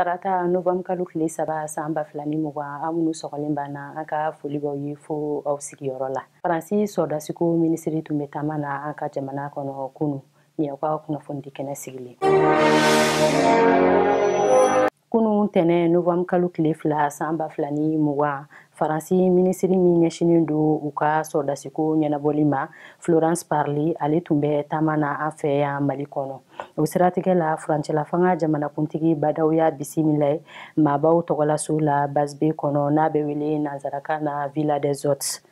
Tarata November kalo tile 3 san 2020 an minnu sɔgɔlen b'an na an ka foli b'aw ye fo aw sigiyɔrɔ la. Faransi sɔrdasiko minisiri tun bɛ taama na an ka jamana kɔnɔ kunun ni aw ka kunnafoni di kɛnɛ sigilen. Kunun tɛnɛ November kalo tile 2 san 2020 Faransi minisiri min ɲɛsinen don u ka sɔrdasiko ɲɛnabɔli ma Florence Parly ale tun bɛ taama na an fɛ yan Mali kɔnɔ. O siratigɛ la furancɛla fanga jamanakuntigi Badawu y'a bisimila maabaw tɔgɔlaso la base B kɔnɔ n'a bɛ wele nanzarakan na Villa des Hôtes.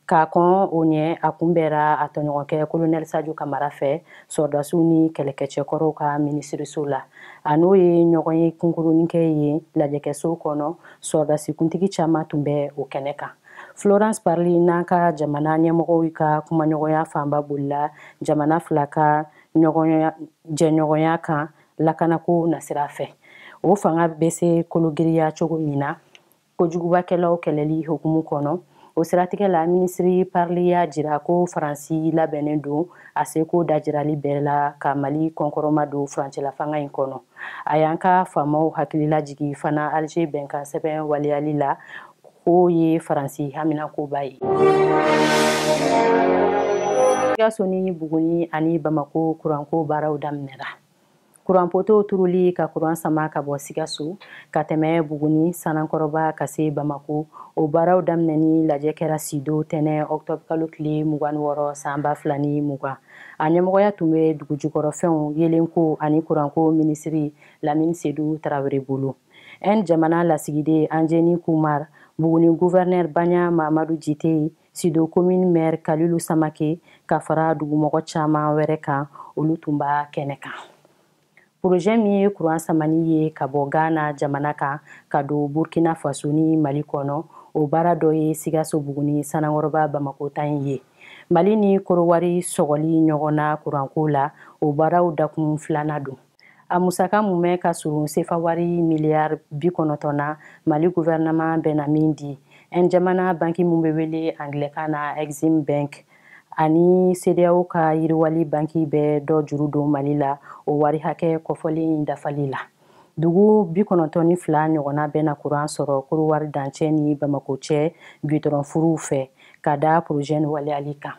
K'a kɔn o ɲɛ a kunbɛra a tɔɲɔgɔnkɛ Colonel Sadio Kamara fɛ sɔrdasiw ni kɛlɛkɛcɛkɔrɔw ka minisiriso la. A n'o ye ɲɔgɔn ye kunkurunin kɛ ye lajɛkɛso kɔnɔ sɔrdasikuntigi caman tun bɛ o kɛnɛ kan. Florence Parly n'an ka jamana ɲɛmɔgɔw ka kumaɲɔgɔnya fanba bolila jamana fila ka jɛɲɔgɔnya kan lakanako nasira fɛ. O fanga bɛ se kologiriya cogo min na kojugubakɛlaw kɛlɛli hukumu kɔnɔ. O siratigɛ la minisiri Parly y'a jira ko Faransi labɛnnen don a seko dajirali bɛɛ la ka Mali kɔnkɔrɔma don furancɛla fanga in kɔnɔ. A y'an ka faamaw hakili lajigi fana Alger bɛnkan sɛbɛn waleyali la k'o ye Faransi haminakoba ye. Sikaso ni Buguni ani Bamako kuranko baaraw daminɛra. Kuranpoto turuli ka kuran sama ka bɔ Sikaso ka tɛmɛ Buguni Sanankɔrɔba ka se Bamako o baaraw daminɛni lajɛ kɛra Sido tɛnɛ Octobre kalo tile 26 san 2020. A ɲɛmɔgɔya tun bɛ dugujukɔrɔfɛnw yelenko ani kuranko minisiri Lamine Sédou Traoré bolo. Jamana lasigiden Anjeni Kumar, Buguni gouverneur Banya Mamadou Djité, Sido commune maire Kalilu Samake ka fara dugumɔgɔ caman wɛrɛ kan olu tun b'a kɛnɛ kan. Projet min ye kuran samani ye ka bɔ Ghana jamana kan ka don Burkina Faso ni Mali kɔnɔ o baara dɔ ye Sikaso Buguni Sanankɔrɔba Bamako ta in ye. Mali ni Korowari sɔgɔli ɲɔgɔn na kuranko la o baaraw dakun filanan don. A musaka mun bɛ ka surun sefa wari miliyari 90 na Mali gouvernement bɛna min di. Jamana banki mun bɛ wele Anglɛkan na Exim Bank ani CEDEAO ka yiriwali banki bɛ dɔ juru don Mali la o wari hakɛ kɔfɔlen dafali la. Dugu 92 ɲɔgɔnna bɛna kuran sɔrɔ Korowari dancɛ ni Bamako cɛ goudron furuw fɛ ka da projet waleyali kan.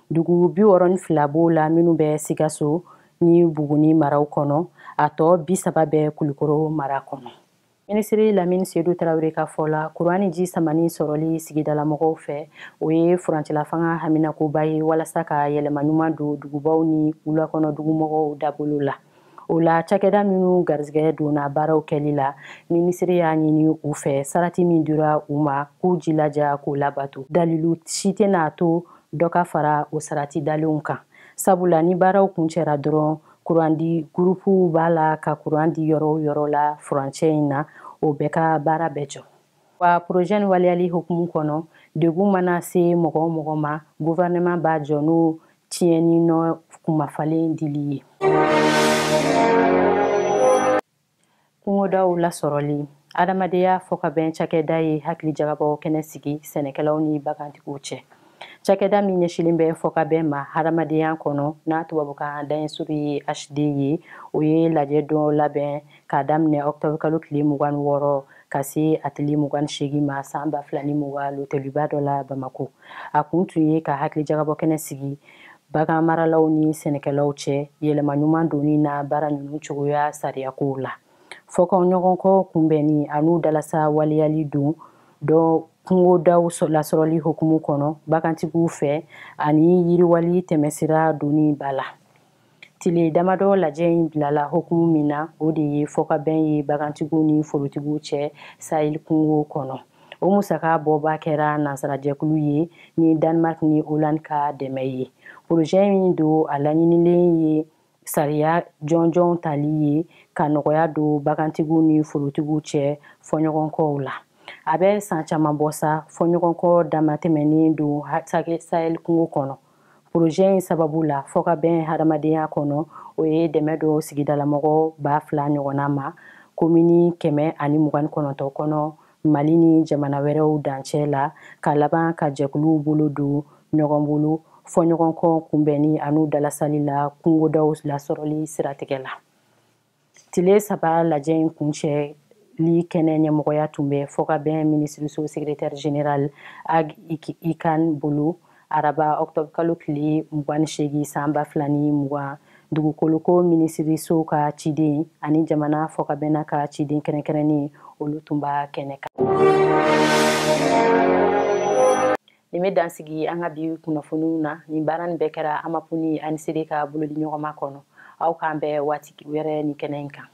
Dugu 62 b'o la minnu bɛ Sikaso ni Buguni maraw kɔnɔ a tɔ 30 bɛ Kulikoro mara kɔnɔ. Minisiri Lamine Sédou Traoré ka fɔ la kuran ni ji samani sɔrɔli sigidalamɔgɔw fɛ o ye furancɛla fanga haminakoba ye walasa ka yɛlɛma ɲuman don dugubaw ni wulakɔnɔ dugumɔgɔw dabolo la. O la cakɛda minnu garisɛgɛ donna baaraw kɛli la minisiri y'a ɲini u fɛ sarati min dira u ma k'u jilaja k'o labato. Dalilu si tɛna to dɔ ka fara o sarati dalenw kan. Sabula ni baaraw kuncɛra dɔrɔn kurandi gurupuw b'a la ka kuran di yɔrɔ yɔrɔ la furancɛ in na o bɛɛ ka baara bɛɛ jɔ. Wa projet waleyali hukumu kɔnɔ degun mana se mɔgɔ o mɔgɔ ma gouvernement b'a jɔ n'o tiɲɛni nɔ kumafalen dili ye. Kungodaw lasɔrɔli adamadenya fɔ ka bɛn cakɛda ye hakili jagabɔ kɛnɛ sigi sɛnɛkɛlaw ni bagantigiw cɛ. Cakɛda min ɲɛsilen bɛ fɔ ka bɛn ma hadamadenya kɔnɔ n'a tubabukan dayɛnsuru ye HD ye o ye lajɛ dɔ labɛn k'a daminɛ Octobre kalo tile 26 ka se a tile 28 ma san 2020 loteliba dɔ la Bamako. A kun tun ye ka hakili jagabɔ kɛnɛ sigi bagan maralaw ni sɛnɛkɛlaw cɛ yɛlɛma ɲuman doni na baara ninnu cogoya sariyakow la. Fɔkɔn ɲɔgɔnkɔ kunbɛnni an'u dalasa waleyali don dɔ kungodaw lasɔrɔli hukumu kɔnɔ bagantigiw fɛ ani yiriwali tɛmɛsira doni b'a la. Tile damadɔ lajɛ in bilala hukumu min na o de ye fɔkabɛn ye bagantigiw ni forotigiw cɛ Sahel kungo kɔnɔ. O musaka bɔba kɛra nansarajɛkulu ye ni Danemark ni Hollande ka dɛmɛ ye. Projet min don a laɲinilen ye sariya jɔnjɔn tali ye ka nɔgɔya don bagantigiw ni forotigiw cɛ fɔɲɔgɔnkɔw la. A bɛ san caman bɔ sa fɔɲɔgɔnkɔ damatɛmɛnen don Sahel kungo kɔnɔ. Projet in sababu la fɔ ka bɛn hadamadenya kɔnɔ o ye dɛmɛ don sigidalamɔgɔ 2000 ɲɔgɔnna ma komini 129 kɔnɔ Mali ni jamana wɛrɛw dancɛ la ka laban ka jɛkuluw bolo don ɲɔgɔn bolo fɔɲɔgɔnkɔ kunbɛnni an'u dalasali la kungodaw lasɔrɔli siratigɛ la. Tile 3 lajɛ in kuncɛ li kɛnɛ ɲɛmɔgɔya tun bɛ fɔ ka bɛn minisiriso secrétaire général Ag Ikan bolo araba octobre kalo tile 28 san 2020 dugukoloko minisiriso ka ciden ani jamana fɔ ka bɛnna ka ciden kɛrɛnkɛrɛnnen olu tun b'a kɛnɛ kan. Nin bɛ dansigi an ka bi kunnafoniw na nin baara nin bɛɛ kɛra Amapuni ani Sede ka bolodi ɲɔgɔnma kɔnɔ aw k'an bɛɛ waati wɛrɛ ni kɛnɛ in kan.